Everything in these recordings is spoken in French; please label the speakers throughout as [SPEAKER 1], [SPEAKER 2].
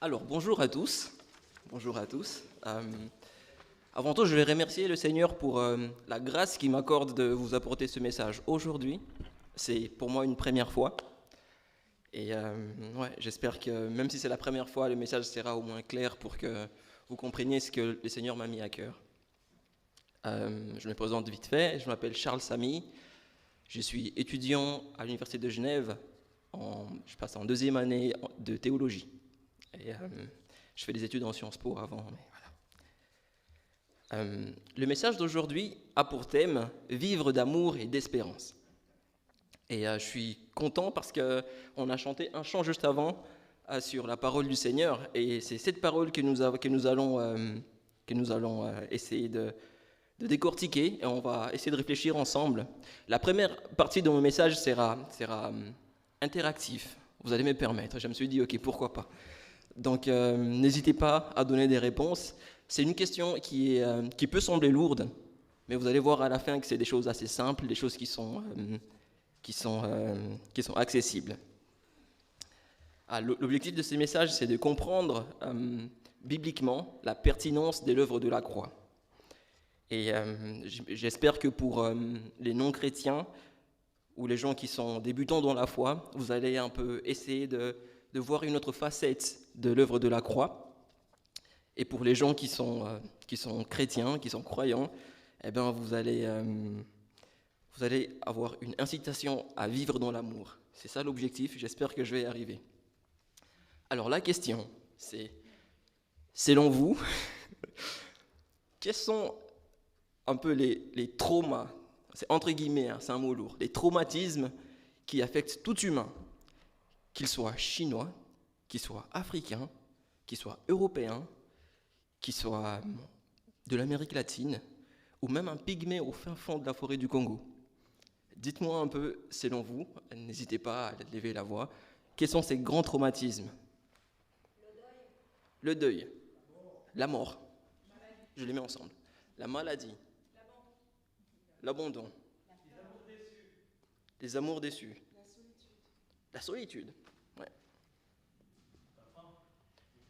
[SPEAKER 1] Alors, bonjour à tous. Bonjour à tous. Avant tout, je vais remercier le Seigneur pour la grâce qu'il m'accorde de vous apporter ce message aujourd'hui. C'est pour moi une première fois. Et ouais, j'espère que même si c'est la première fois, le message sera au moins clair pour que vous compreniez ce que le Seigneur m'a mis à cœur. Je me présente vite fait. Je m'appelle Charles Samy. Je suis étudiant à l'Université de Genève. Je passe en deuxième année de théologie. Et je fais des études en Sciences Po avant, mais voilà. Le message d'aujourd'hui a pour thème « Vivre d'amour et d'espérance ». Et je suis content parce qu'on a chanté un chant juste avant sur la parole du Seigneur. Et c'est cette parole que nous allons essayer de décortiquer. Et on va essayer de réfléchir ensemble. La première partie de mon message sera interactif. Vous allez me permettre. Je me suis dit, ok, pourquoi pas. Donc, n'hésitez pas à donner des réponses. C'est une question qui peut sembler lourde, mais vous allez voir à la fin que c'est des choses assez simples, des choses qui sont accessibles. L'objectif de ces messages, c'est de comprendre bibliquement la pertinence de l'œuvre de la croix. Et j'espère que pour les non-chrétiens ou les gens qui sont débutants dans la foi, vous allez un peu essayer de voir une autre facette de l'œuvre de la croix. Et pour les gens qui sont chrétiens, qui sont croyants, eh bien, vous allez avoir une incitation à vivre dans l'amour. C'est ça l'objectif, j'espère que je vais y arriver. Alors la question, c'est, selon vous, quels sont un peu les traumas, c'est entre guillemets, hein, c'est un mot lourd, les traumatismes qui affectent tout humain, qu'il soit chinois, qu'il soit africain, qu'il soit européen, qu'il soit de l'Amérique latine, ou même un pygmée au fin fond de la forêt du Congo. Dites-moi un peu, selon vous, n'hésitez pas à lever la voix, quels sont ces grands traumatismes ? Le deuil, la mort, je les mets ensemble, la maladie, l'abandon, les amours déçus, la solitude, ouais.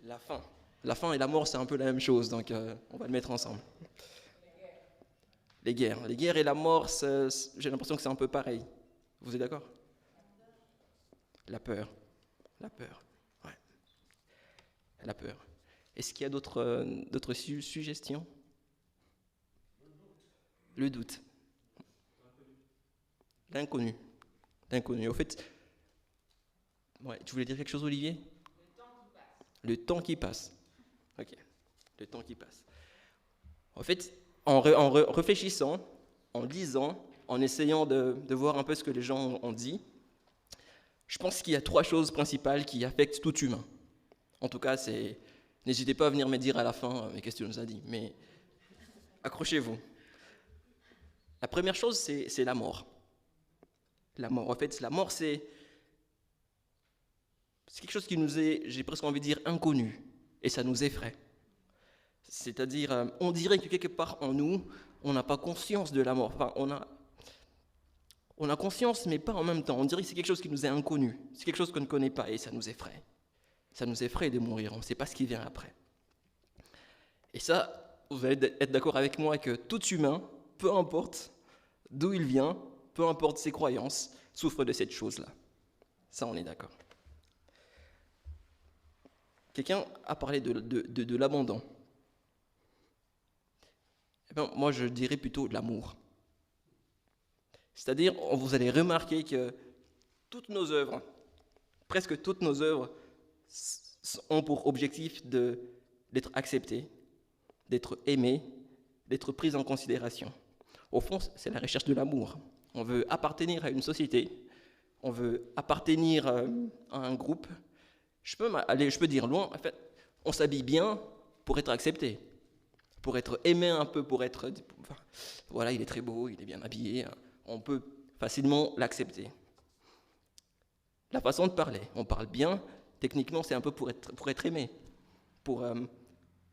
[SPEAKER 1] La faim et la mort, c'est un peu la même chose, donc on va le mettre ensemble. Les guerres et la mort, j'ai l'impression que c'est un peu pareil. Vous êtes d'accord ? La peur, ouais. La peur. Est-ce qu'il y a d'autres suggestions ? Le doute. L'inconnu. Au fait, ouais, tu voulais dire quelque chose, Olivier ? Le temps qui passe. Ok, le temps qui passe. En fait, en réfléchissant, en lisant, en essayant de voir un peu ce que les gens ont dit, je pense qu'il y a 3 choses principales qui affectent tout humain. En tout cas, n'hésitez pas à venir me dire à la fin, mais qu'est-ce que tu nous as dit ? Mais accrochez-vous. La première chose, c'est la mort. La mort, en fait, la mort, c'est quelque chose qui nous est, j'ai presque envie de dire, inconnu, et ça nous effraie. C'est-à-dire, on dirait que quelque part en nous, on n'a pas conscience de la mort. Enfin, on a conscience, mais pas en même temps. On dirait que c'est quelque chose qui nous est inconnu. C'est quelque chose qu'on ne connaît pas, et ça nous effraie. Ça nous effraie de mourir, on ne sait pas ce qui vient après. Et ça, vous allez être d'accord avec moi que tout humain, peu importe d'où il vient, peu importe ses croyances, souffre de cette chose-là. Ça, on est d'accord. Quelqu'un a parlé de l'abandon. Eh bien, moi, je dirais plutôt de l'amour. C'est-à-dire, vous allez remarquer que presque toutes nos œuvres, ont pour objectif d'être acceptées, d'être aimées, d'être prises en considération. Au fond, c'est la recherche de l'amour. On veut appartenir à une société, on veut appartenir à un groupe. Je peux dire loin, en fait, on s'habille bien pour être accepté, pour être aimé un peu, voilà, il est très beau, il est bien habillé, on peut facilement l'accepter. La façon de parler, on parle bien, techniquement c'est un peu pour être aimé,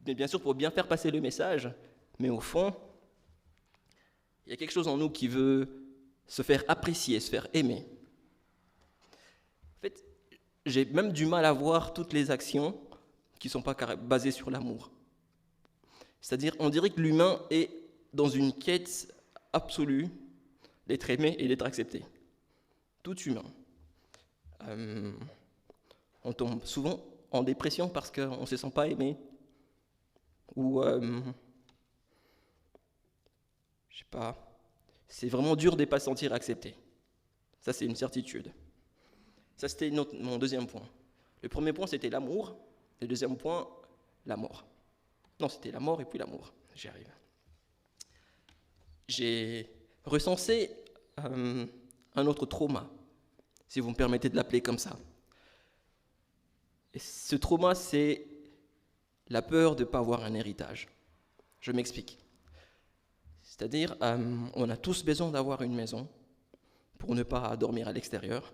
[SPEAKER 1] mais bien sûr pour bien faire passer le message, mais au fond, il y a quelque chose en nous qui veut se faire apprécier, se faire aimer. En fait, j'ai même du mal à voir toutes les actions qui ne sont pas basés sur l'amour. C'est-à-dire, on dirait que l'humain est dans une quête absolue d'être aimé et d'être accepté. Tout humain. On tombe souvent en dépression parce qu'on ne se sent pas aimé. Ou, je sais pas, c'est vraiment dur de ne pas se sentir accepté. Ça, c'est une certitude. Ça, c'était mon deuxième point. Le premier point, c'était l'amour. Le deuxième point, la mort. Non, c'était la mort et puis l'amour. J'y arrive. J'ai recensé un autre trauma, si vous me permettez de l'appeler comme ça. Et ce trauma, c'est la peur de ne pas avoir un héritage. Je m'explique. C'est-à-dire, on a tous besoin d'avoir une maison pour ne pas dormir à l'extérieur.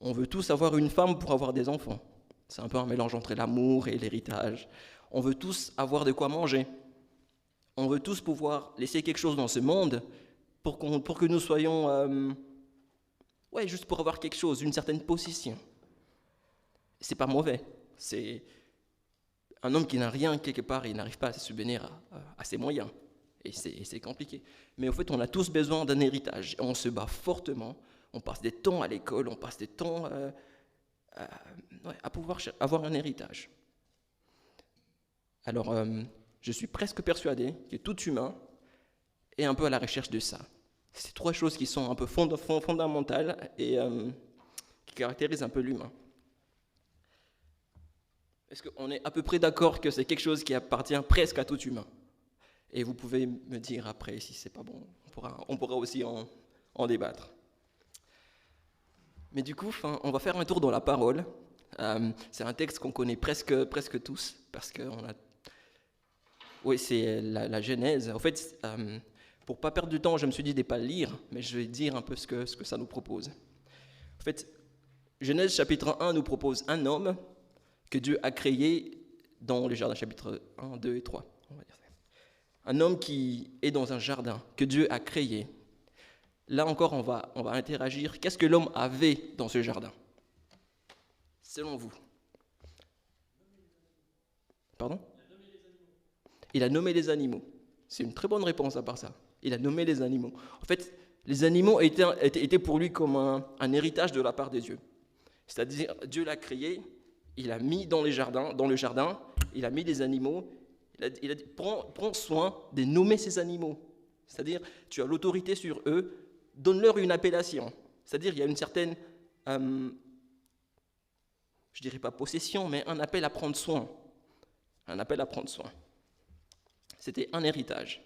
[SPEAKER 1] On veut tous avoir une femme pour avoir des enfants. C'est un peu un mélange entre l'amour et l'héritage. On veut tous avoir de quoi manger. On veut tous pouvoir laisser quelque chose dans ce monde pour que nous soyons... juste pour avoir quelque chose, une certaine position. C'est pas mauvais. C'est un homme qui n'a rien quelque part, il n'arrive pas à se subvenir à ses moyens. Et c'est compliqué. Mais au fait, on a tous besoin d'un héritage. On se bat fortement. On passe des temps à l'école, on passe des temps à pouvoir avoir un héritage. Alors, je suis presque persuadé que tout humain est un peu à la recherche de ça. C'est trois choses qui sont un peu fondamentales et qui caractérisent un peu l'humain. Est-ce qu'on est à peu près d'accord que c'est quelque chose qui appartient presque à tout humain? Et vous pouvez me dire après si c'est pas bon, on pourra aussi en débattre. Mais du coup, on va faire un tour dans la parole. C'est un texte qu'on connaît presque tous, parce qu'on a... Oui, c'est la Genèse. En fait, pour ne pas perdre du temps, je me suis dit de ne pas le lire, mais je vais dire un peu ce que ça nous propose. En fait, Genèse chapitre 1 nous propose un homme que Dieu a créé dans le jardin, chapitre 1, 2 et 3. On va dire ça. Un homme qui est dans un jardin que Dieu a créé. Là encore, on va interagir. Qu'est-ce que l'homme avait dans ce jardin? Selon vous. Pardon? Il a nommé les animaux. C'est une très bonne réponse à part ça. Il a nommé les animaux. En fait, les animaux étaient pour lui comme un héritage de la part de Dieu. C'est-à-dire, Dieu l'a créé, il a mis dans le jardin, il a mis des animaux, il a dit, prends soin de nommer ces animaux. C'est-à-dire, tu as l'autorité sur eux, donne-leur une appellation. C'est-à-dire, il y a une certaine, je dirais pas possession, mais un appel à prendre soin. Un appel à prendre soin. C'était un héritage.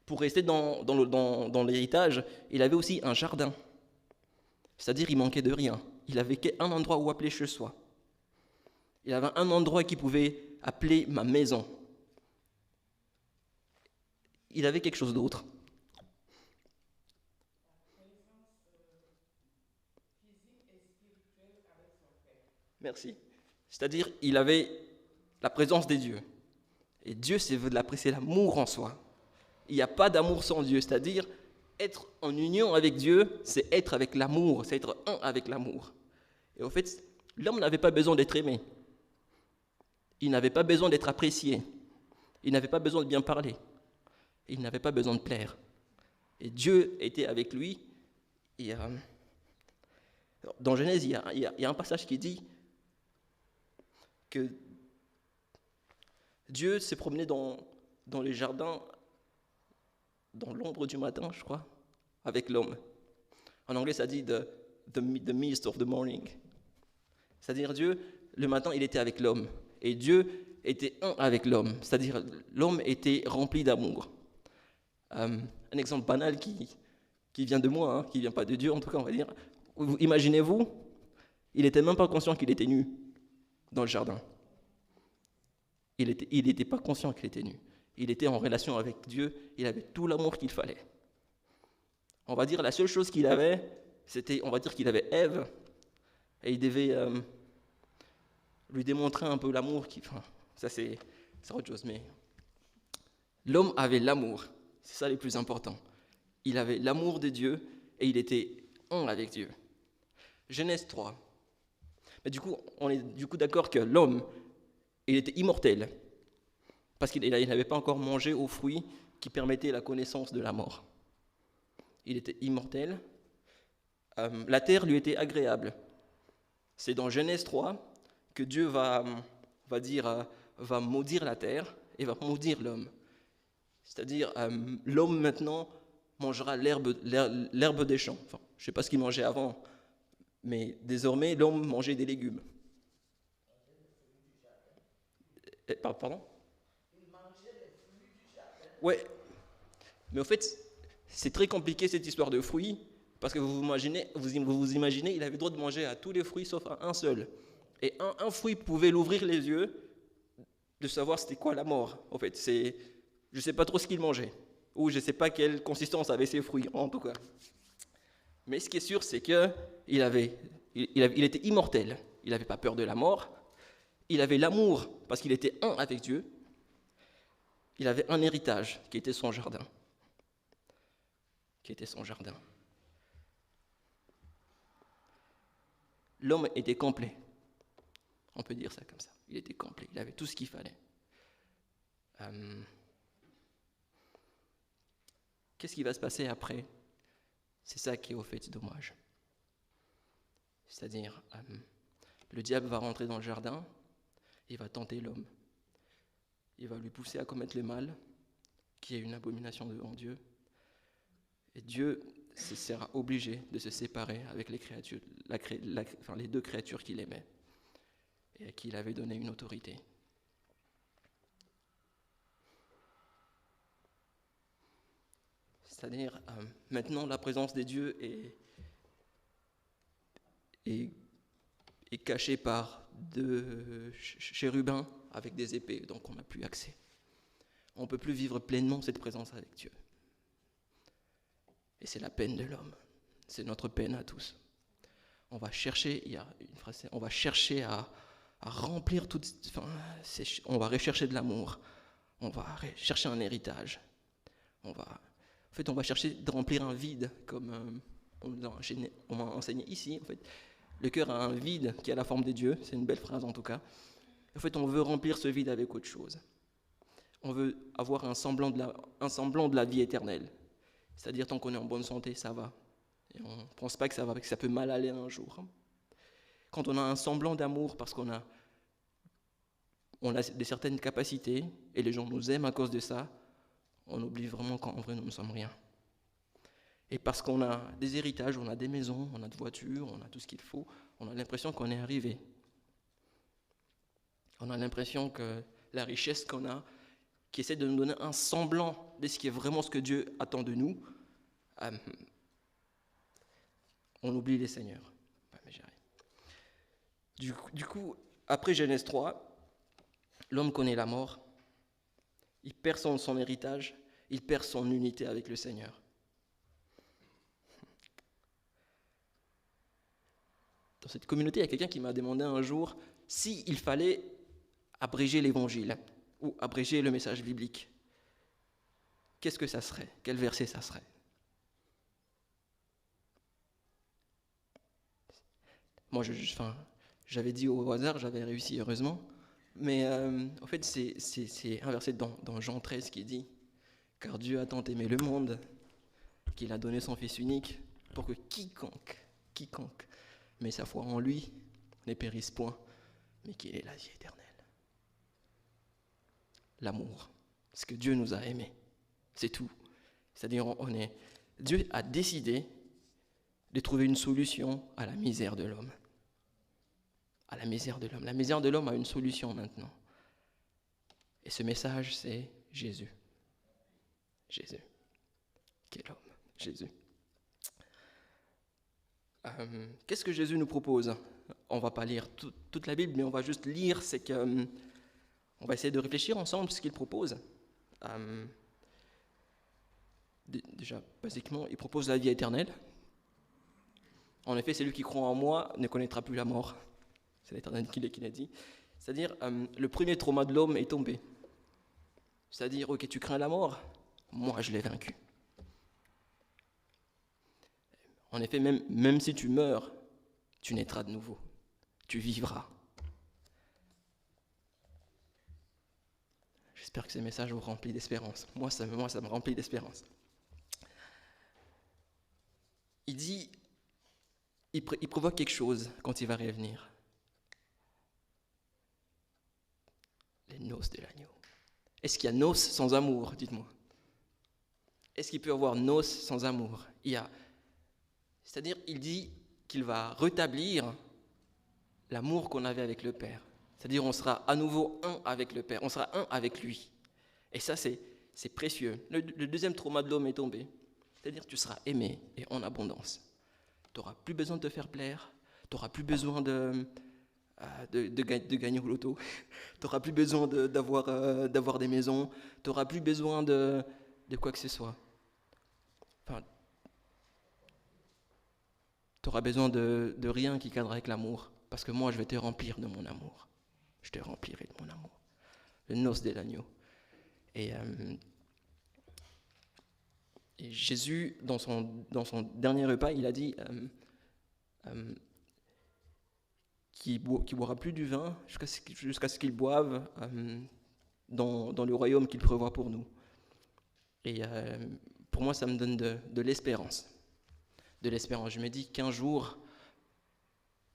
[SPEAKER 1] Pour rester dans l'héritage, il avait aussi un jardin. C'est-à-dire, il manquait de rien. Il avait qu'un endroit où appeler chez soi. Il avait un endroit qu'il pouvait appeler ma maison. Il avait quelque chose d'autre. Merci. C'est-à-dire, il avait la présence des dieux. Et Dieu, c'est l'amour en soi. Il n'y a pas d'amour sans Dieu. C'est-à-dire, être en union avec Dieu, c'est être avec l'amour, c'est être un avec l'amour. Et au fait, l'homme n'avait pas besoin d'être aimé. Il n'avait pas besoin d'être apprécié. Il n'avait pas besoin de bien parler. Il n'avait pas besoin de plaire. Et Dieu était avec lui. Et, dans Genèse, il y a un passage qui dit que Dieu s'est promené dans les jardins, dans l'ombre du matin, je crois, avec l'homme. En anglais, ça dit the mist of the morning. C'est-à-dire Dieu, le matin, il était avec l'homme. Et Dieu était un avec l'homme. C'est-à-dire l'homme était rempli d'amour. Un exemple banal qui vient de moi, qui ne vient pas de Dieu, en tout cas, on va dire. Imaginez-vous, il n'était même pas conscient qu'il était nu dans le jardin. Il n'était pas conscient qu'il était nu. Il était en relation avec Dieu, il avait tout l'amour qu'il fallait. On va dire la seule chose qu'il avait, c'était, on va dire qu'il avait Ève, et il devait lui démontrer un peu l'amour. Ça c'est autre chose, mais l'homme avait l'amour, c'est ça le plus important. Il avait l'amour de Dieu, et il était un avec Dieu. Genèse 3. Mais du coup, on est d'accord que l'homme il était immortel, parce qu'il n'avait pas encore mangé au fruit qui permettait la connaissance de la mort. Il était immortel. La terre lui était agréable. C'est dans Genèse 3 que Dieu va maudire la terre et va maudire l'homme. C'est-à-dire, l'homme maintenant mangera l'herbe des champs. Enfin, je ne sais pas ce qu'il mangeait avant, mais désormais, l'homme mangeait des légumes. Pardon? Ouais, mais au fait, c'est très compliqué cette histoire de fruits, parce que vous vous imaginez, il avait le droit de manger à tous les fruits sauf à un seul. Et un fruit pouvait l'ouvrir les yeux de savoir c'était quoi la mort. En fait, je ne sais pas trop ce qu'il mangeait, ou je ne sais pas quelle consistance avaient ces fruits, en tout cas. Mais ce qui est sûr, c'est qu'il était immortel. Il n'avait pas peur de la mort. Il avait l'amour, parce qu'il était un avec Dieu. Il avait un héritage, qui était son jardin. L'homme était complet. On peut dire ça comme ça. Il était complet. Il avait tout ce qu'il fallait. Qu'est-ce qui va se passer après? C'est ça qui est au fait dommage. C'est-à-dire, le diable va rentrer dans le jardin, il va tenter l'homme. Il va lui pousser à commettre le mal, qui est une abomination devant Dieu. Et Dieu sera obligé de se séparer avec les créatures, les deux créatures qu'il aimait et à qui il avait donné une autorité. C'est-à-dire, maintenant, la présence des dieux est cachée par deux chérubins avec des épées, donc on n'a plus accès. On ne peut plus vivre pleinement cette présence avec Dieu. Et c'est la peine de l'homme. C'est notre peine à tous. On va chercher, il y a une phrase, on va chercher à remplir tout. On va rechercher de l'amour. On va chercher un héritage. On va chercher de remplir un vide, comme on m'a enseigné ici. En fait, le cœur a un vide qui a la forme des dieux. C'est une belle phrase en tout cas. En fait, on veut remplir ce vide avec autre chose. On veut avoir un semblant de la vie éternelle. C'est-à-dire, tant qu'on est en bonne santé, ça va. Et on ne pense pas que ça va, que ça peut mal aller un jour. Quand on a un semblant d'amour, parce qu'on a des certaines capacités, et les gens nous aiment à cause de ça, on oublie vraiment qu'en vrai, nous ne sommes rien. Et parce qu'on a des héritages, on a des maisons, on a des voitures, on a tout ce qu'il faut, on a l'impression qu'on est arrivé. On a l'impression que la richesse qu'on a, qui essaie de nous donner un semblant de ce qui est vraiment ce que Dieu attend de nous, on oublie les seigneurs. Ouais, mais du coup, après Genèse 3, l'homme connaît la mort, il perd son héritage, il perd son unité avec le Seigneur. Dans cette communauté, il y a quelqu'un qui m'a demandé un jour s'il fallait abréger l'évangile ou abréger le message biblique. Qu'est-ce que ça serait? Quel verset ça serait? Moi, j'avais dit au hasard, j'avais réussi heureusement, mais en fait, c'est un verset dans Jean 13 qui dit « Car Dieu a tant aimé le monde qu'il a donné son Fils unique pour que quiconque met sa foi en lui ne périsse point, mais qu'il ait la vie éternelle. » L'amour, ce que Dieu nous a aimés, c'est tout. C'est-à-dire, Dieu a décidé de trouver une solution à la misère de l'homme. À la misère de l'homme. La misère de l'homme a une solution maintenant. Et ce message, c'est Jésus. Jésus. Quel homme, Jésus. Qu'est-ce que Jésus nous propose? On ne va pas lire toute la Bible, mais on va juste lire, c'est que on va essayer de réfléchir ensemble ce qu'il propose. Déjà, basiquement, il propose la vie éternelle. En effet, celui qui croit en moi ne connaîtra plus la mort. C'est l'Éternel qui l'a dit. C'est-à-dire, le premier trauma de l'homme est tombé. C'est-à-dire, ok, tu crains la mort? Moi, je l'ai vaincu. En effet, même si tu meurs, tu naîtras de nouveau. Tu vivras. J'espère que ces messages vous remplissent d'espérance. Moi, ça me remplit d'espérance. Il dit, il provoque quelque chose quand il va revenir. Les noces de l'agneau. Est-ce qu'il y a noces sans amour? Dites-moi. Est-ce qu'il peut y avoir noces sans amour? C'est-à-dire, il dit qu'il va rétablir l'amour qu'on avait avec le Père. C'est-à-dire, on sera à nouveau un avec le Père, on sera un avec lui. Et ça, c'est précieux. Le deuxième trauma de l'homme est tombé. C'est-à-dire, tu seras aimé et en abondance. Tu n'auras plus besoin de te faire plaire, tu n'auras plus besoin de gagner au loto, tu n'auras plus besoin d'avoir des maisons, tu n'auras plus besoin de quoi que ce soit. Enfin, tu n'auras besoin de rien qui cadre avec l'amour, parce que moi, je vais te remplir de mon amour. Je te remplirai de mon amour. Le noce de l'agneau. Et Jésus, dans son dernier repas, il a dit qu'il ne boira plus du vin jusqu'à ce qu'il boive dans le royaume qu'il prévoit pour nous. Et pour moi, ça me donne de l'espérance. De l'espérance. Je me dis qu'un jour,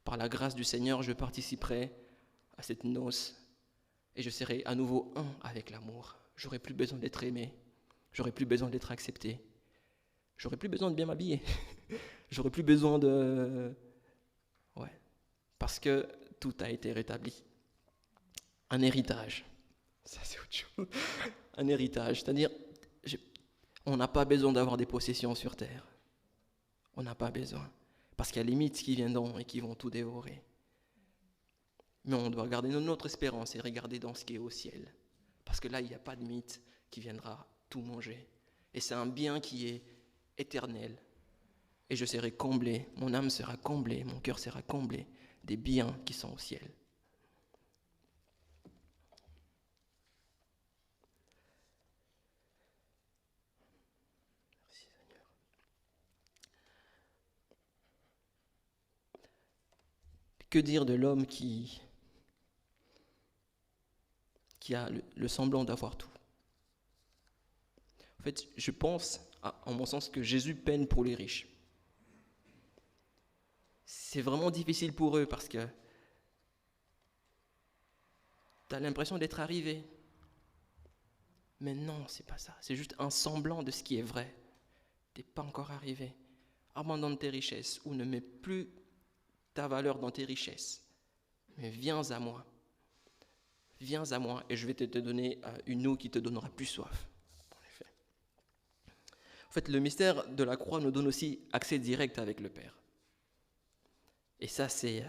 [SPEAKER 1] par la grâce du Seigneur, je participerai à cette noce et je serai à nouveau un avec l'amour. J'aurai plus besoin d'être aimé, j'aurai plus besoin d'être accepté, j'aurai plus besoin de bien m'habiller, j'aurai plus besoin de... Ouais, parce que tout a été rétabli. Un héritage, ça c'est autre chose. Un héritage, c'est-à-dire, on n'a pas besoin d'avoir des possessions sur terre. On n'a pas besoin, parce qu'il y a les mythes qui viendront et qui vont tout dévorer. Mais on doit garder notre espérance et regarder dans ce qui est au ciel. Parce que là, il n'y a pas de mythe qui viendra tout manger. Et c'est un bien qui est éternel. Et je serai comblé, mon âme sera comblée, mon cœur sera comblé des biens qui sont au ciel. Merci Seigneur. Que dire de l'homme qui a le semblant d'avoir tout? En fait, je pense, en mon sens, que Jésus peine pour les riches. C'est vraiment difficile pour eux parce que tu as l'impression d'être arrivé. Mais non, c'est pas ça. C'est juste un semblant de ce qui est vrai. Tu n'es pas encore arrivé. Abandonne tes richesses ou ne mets plus ta valeur dans tes richesses. Mais viens à moi. Viens à moi et je vais te donner une eau qui te donnera plus soif. En fait, le mystère de la croix nous donne aussi accès direct avec le Père. Et ça, c'est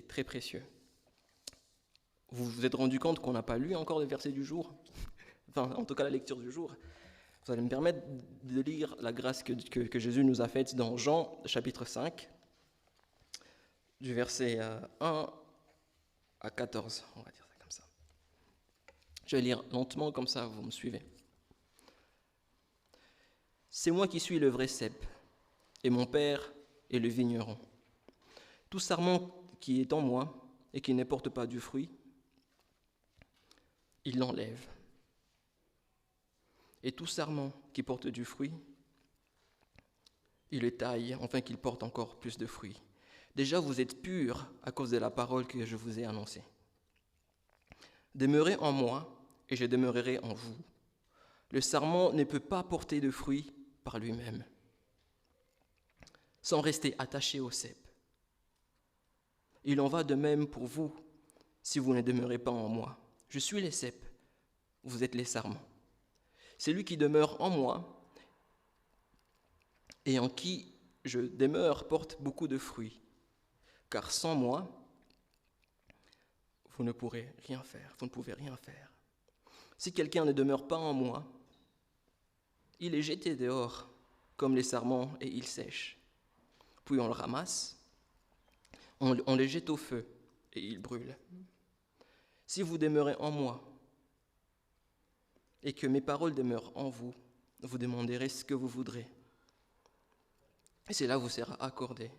[SPEAKER 1] très précieux. Vous vous êtes rendu compte qu'on n'a pas lu encore le verset du jour? Enfin, en tout cas, la lecture du jour. Vous allez me permettre de lire la grâce que Jésus nous a faite dans Jean, chapitre 5, du verset 1 à 14. On va dire ça comme ça. Je vais lire lentement, comme ça vous me suivez. C'est moi qui suis le vrai cep, et mon Père est le vigneron. Tout sarment qui est en moi et qui ne porte pas du fruit, il l'enlève. Et tout sarment qui porte du fruit, il le taille, afin qu'il porte encore plus de fruits. Déjà, vous êtes purs à cause de la parole que je vous ai annoncée. Demeurez en moi, et je demeurerai en vous. Le sarment ne peut pas porter de fruits par lui-même, sans rester attaché au cep. Il en va de même pour vous, si vous ne demeurez pas en moi. Je suis les cep, vous êtes les sarments. Celui qui demeure en moi et en qui je demeure porte beaucoup de fruits, car sans moi, vous ne pourrez rien faire, vous ne pouvez rien faire. Si quelqu'un ne demeure pas en moi, il est jeté dehors comme les sarments et il sèche. Puis on le ramasse, on le jette au feu et il brûle. Si vous demeurez en moi et que mes paroles demeurent en vous, vous demanderez ce que vous voudrez. Et cela vous sera accordé.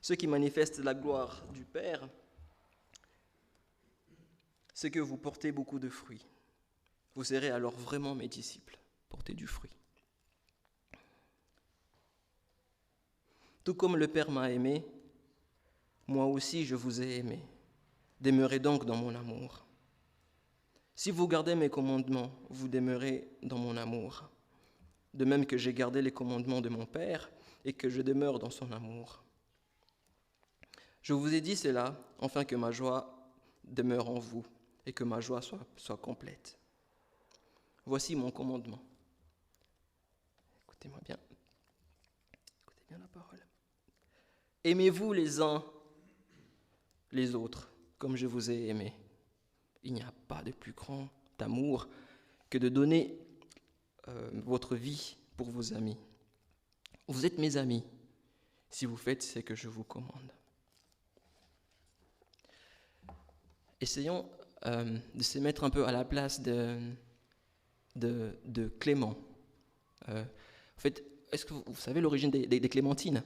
[SPEAKER 1] ce qui manifeste la gloire du Père, c'est que vous portez beaucoup de fruits. Vous serez alors vraiment mes disciples, portez du fruit. Tout comme le Père m'a aimé, moi aussi je vous ai aimé. Demeurez donc dans mon amour. Si vous gardez mes commandements, vous demeurez dans mon amour. De même que j'ai gardé les commandements de mon Père et que je demeure dans son amour. Je vous ai dit cela, afin que ma joie demeure en vous et que ma joie soit complète. Voici mon commandement. Écoutez-moi bien. Écoutez bien la parole. Aimez-vous les uns les autres comme je vous ai aimé. Il n'y a pas de plus grand amour que de donner votre vie pour vos amis. Vous êtes mes amis si vous faites ce que je vous commande. Essayons de se mettre un peu à la place de Clément. En fait, est-ce que vous savez l'origine des clémentines?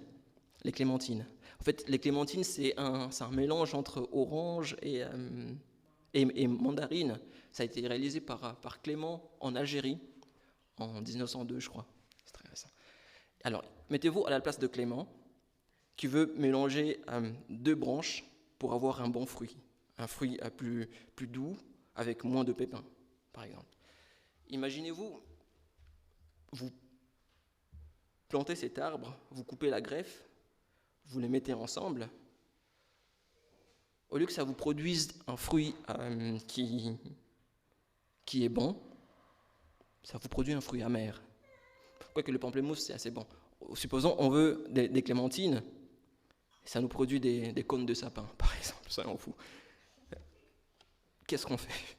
[SPEAKER 1] Les clémentines. En fait, les clémentines, c'est un mélange entre orange et mandarine. Ça a été réalisé par Clément en Algérie en 1902, je crois. C'est très récent. Alors, mettez-vous à la place de Clément, qui veut mélanger deux branches pour avoir un bon fruit. Un fruit plus doux, avec moins de pépins, par exemple. Imaginez-vous, vous plantez cet arbre, vous coupez la greffe, vous les mettez ensemble. Au lieu que ça vous produise un fruit qui est bon, ça vous produit un fruit amer. Quoique le pamplemousse, c'est assez bon. Supposons on veut des clémentines, ça nous produit des cônes de sapin, par exemple, ça on fout. Qu'est-ce qu'on fait?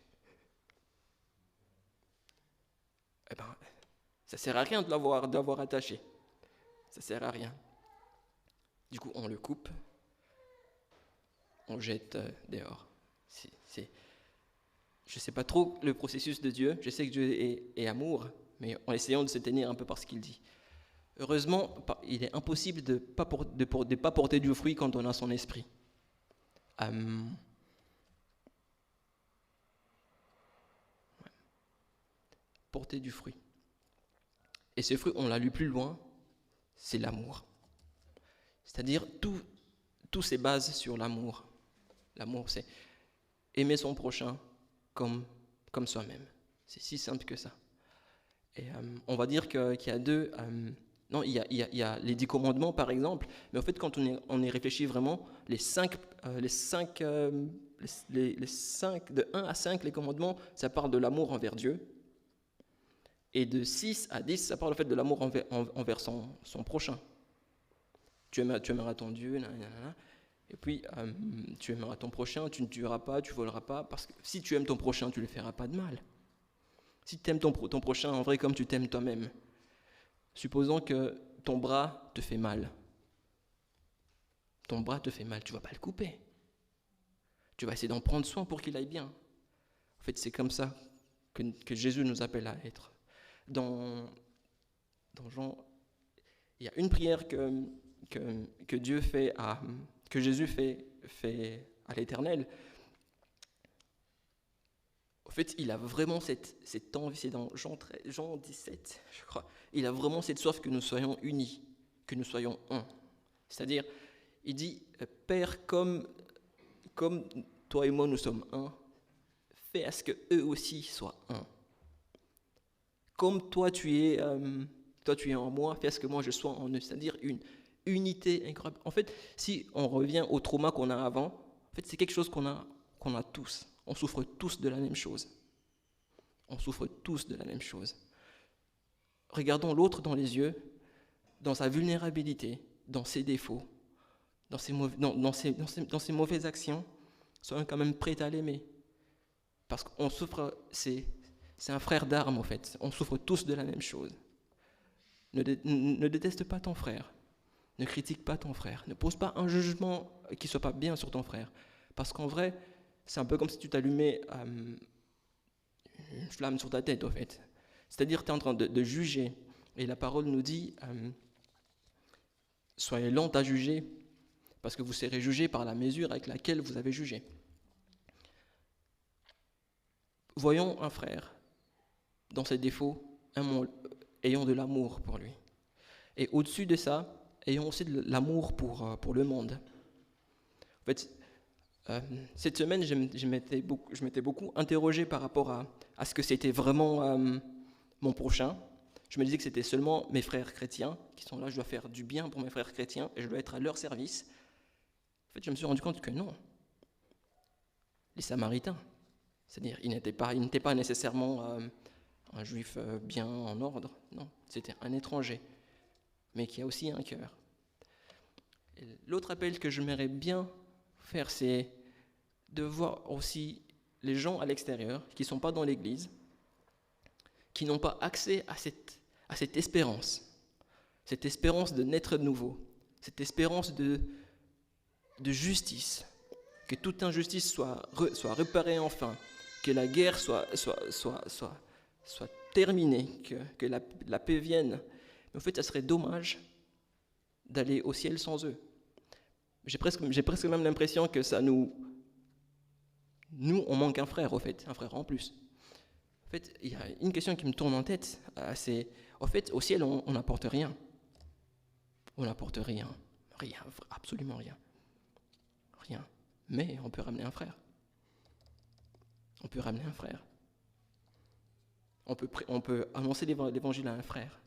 [SPEAKER 1] Eh ben, ça sert à rien de l'avoir attaché. Ça sert à rien. Du coup, on le coupe, on jette dehors. Je ne sais pas trop le processus de Dieu. Je sais que Dieu est amour, mais en essayant de se tenir un peu par ce qu'il dit. Heureusement, il est impossible de ne pas porter du fruit quand on a son esprit. Porter du fruit. Et ce fruit, on l'a lu plus loin, c'est l'amour. C'est-à-dire, tout se base sur l'amour. L'amour, c'est aimer son prochain comme soi-même. C'est si simple que ça. Et on va dire qu'il y a deux... non, il y a les 10 commandements, par exemple, mais en fait, quand on y réfléchit vraiment, les 5, de 1 à 5, les commandements, ça parle de l'amour envers Dieu. Et de 6 à 10, ça parle en fait de l'amour envers son prochain. Tu aimeras ton Dieu, nanana. Et puis tu aimeras ton prochain, tu ne tueras pas, tu voleras pas, parce que si tu aimes ton prochain, tu ne lui feras pas de mal. Si tu aimes ton prochain en vrai comme tu t'aimes toi-même, supposons que ton bras te fait mal. Ton bras te fait mal, tu ne vas pas le couper. Tu vas essayer d'en prendre soin pour qu'il aille bien. En fait, c'est comme ça que Jésus nous appelle à être. Dans Jean, il y a une prière que Dieu fait que Jésus fait à l'Éternel. En fait, il a vraiment cette envie, c'est dans Jean 17, je crois. Il a vraiment cette soif que nous soyons unis, que nous soyons un. C'est-à-dire, il dit, Père, comme toi et moi nous sommes un, fais à ce qu'eux aussi soient un. Comme toi tu es en moi, fais à ce que moi je sois en eux. C'est-à-dire une unité incroyable. En fait, si on revient au trauma qu'on a avant, en fait, c'est quelque chose qu'on a tous. On souffre tous de la même chose. On souffre tous de la même chose. Regardons l'autre dans les yeux, dans sa vulnérabilité, dans ses défauts, dans ses mauvaises actions. Soyons quand même prêts à l'aimer. Parce qu'on souffre, c'est un frère d'armes en fait. On souffre tous de la même chose. Ne déteste pas ton frère. Ne critique pas ton frère. Ne pose pas un jugement qui ne soit pas bien sur ton frère. Parce qu'en vrai, c'est un peu comme si tu t'allumais une flamme sur ta tête, en fait. C'est-à-dire que tu es en train de juger. Et la parole nous dit, soyez lents à juger parce que vous serez jugés par la mesure avec laquelle vous avez jugé. Voyons un frère dans ses défauts, ayons de l'amour pour lui. Et au-dessus de ça, ayons aussi de l'amour pour le monde. En fait, cette semaine, je m'étais beaucoup interrogé par rapport à ce que c'était vraiment mon prochain. Je me disais que c'était seulement mes frères chrétiens qui sont là, je dois faire du bien pour mes frères chrétiens et je dois être à leur service. En fait, je me suis rendu compte que non. Les Samaritains, c'est-à-dire, ils n'étaient pas nécessairement un juif bien en ordre, non, c'était un étranger, mais qui a aussi un cœur. Et l'autre appel que j'aimerais bien faire, c'est de voir aussi les gens à l'extérieur, qui ne sont pas dans l'Église, qui n'ont pas accès à cette espérance de naître de nouveau, cette espérance de justice, que toute injustice soit réparée enfin, que la guerre soit terminée, que la paix vienne. Mais en fait, ça serait dommage d'aller au ciel sans eux. J'ai presque même l'impression que ça nous, on manque un frère, au fait, un frère en plus. En fait, il y a une question qui me tourne en tête, c'est, au fait, au ciel, on n'apporte rien. On n'apporte rien, absolument rien. Rien. Mais on peut ramener un frère. On peut ramener un frère. On peut annoncer l'évangile à un frère.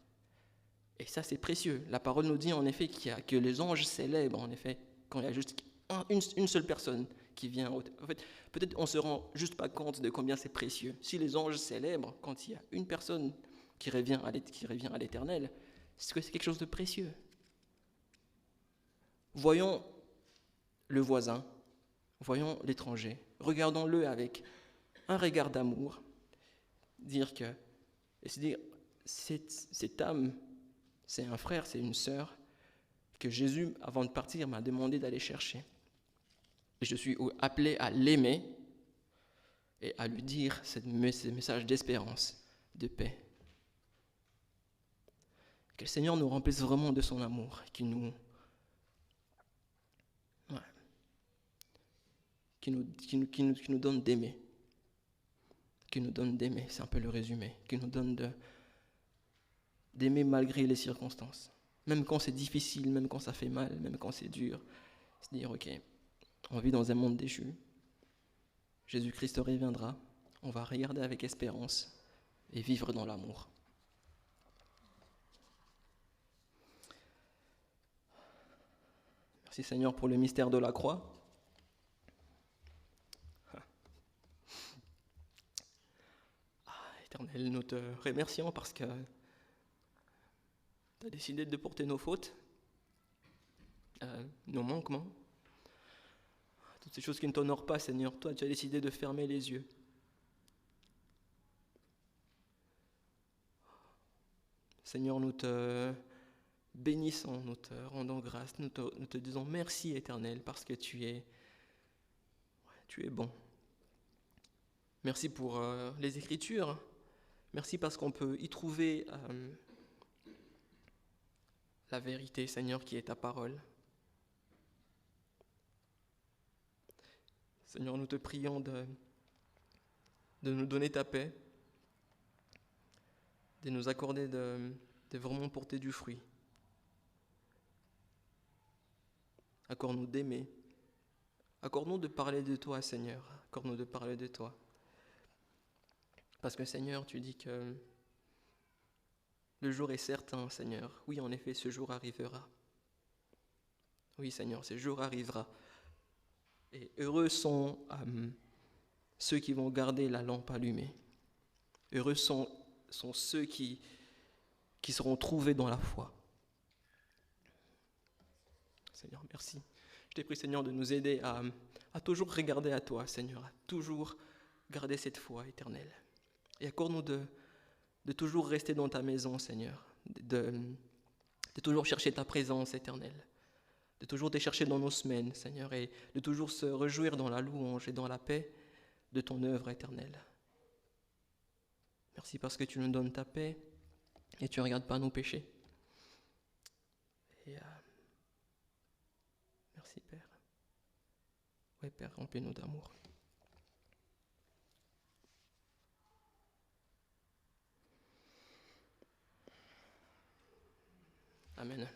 [SPEAKER 1] Et ça, c'est précieux. La parole nous dit en effet que les anges célèbrent, en effet, quand il y a juste une seule personne qui vient. En fait, peut-être on ne se rend juste pas compte de combien c'est précieux. Si les anges célèbrent quand il y a une personne qui revient à l'Éternel, c'est quelque chose de précieux. Voyons le voisin, voyons l'étranger, regardons-le avec un regard d'amour, dire cette âme, c'est un frère, c'est une sœur, que Jésus, avant de partir, m'a demandé d'aller chercher. Et je suis appelé à l'aimer et à lui dire ce message d'espérance, de paix. Que le Seigneur nous remplisse vraiment de son amour, qu'il nous donne d'aimer. Qu'il nous donne d'aimer, c'est un peu le résumé. Qu'il nous donne d'aimer malgré les circonstances. Même quand c'est difficile, même quand ça fait mal, même quand c'est dur. Se dire, ok, on vit dans un monde déchu. Jésus-Christ reviendra. On va regarder avec espérance et vivre dans l'amour. Merci Seigneur pour le mystère de la croix. Éternel, nous te remercions parce que tu as décidé de porter nos fautes, nos manquements, toutes ces choses qui ne t'honorent pas, Seigneur. Toi, tu as décidé de fermer les yeux. Seigneur, nous te bénissons, nous te rendons grâce, nous te disons merci, Éternel, parce que tu es bon. Merci pour les Écritures. Merci parce qu'on peut y trouver la vérité, Seigneur, qui est ta parole. Seigneur, nous te prions de nous donner ta paix, de nous accorder de vraiment porter du fruit. Accorde-nous d'aimer. Accorde-nous de parler de toi, Seigneur. Accorde-nous de parler de toi. Parce que, Seigneur, tu dis que le jour est certain, Seigneur. Oui, en effet, ce jour arrivera. Oui, Seigneur, ce jour arrivera. Et heureux sont ceux qui vont garder la lampe allumée. Heureux sont ceux qui seront trouvés dans la foi. Seigneur, merci. Je t'ai prie, Seigneur, de nous aider à toujours regarder à toi, Seigneur, à toujours garder cette foi éternelle. Et accorde-nous de toujours rester dans ta maison, Seigneur, de toujours chercher ta présence éternelle, de toujours te chercher dans nos semaines, Seigneur, et de toujours se réjouir dans la louange et dans la paix de ton œuvre éternelle. Merci parce que tu nous donnes ta paix et tu ne regardes pas nos péchés. Et, merci Merci, Père. Oui, Père, remplis-nous d'amour. Amen.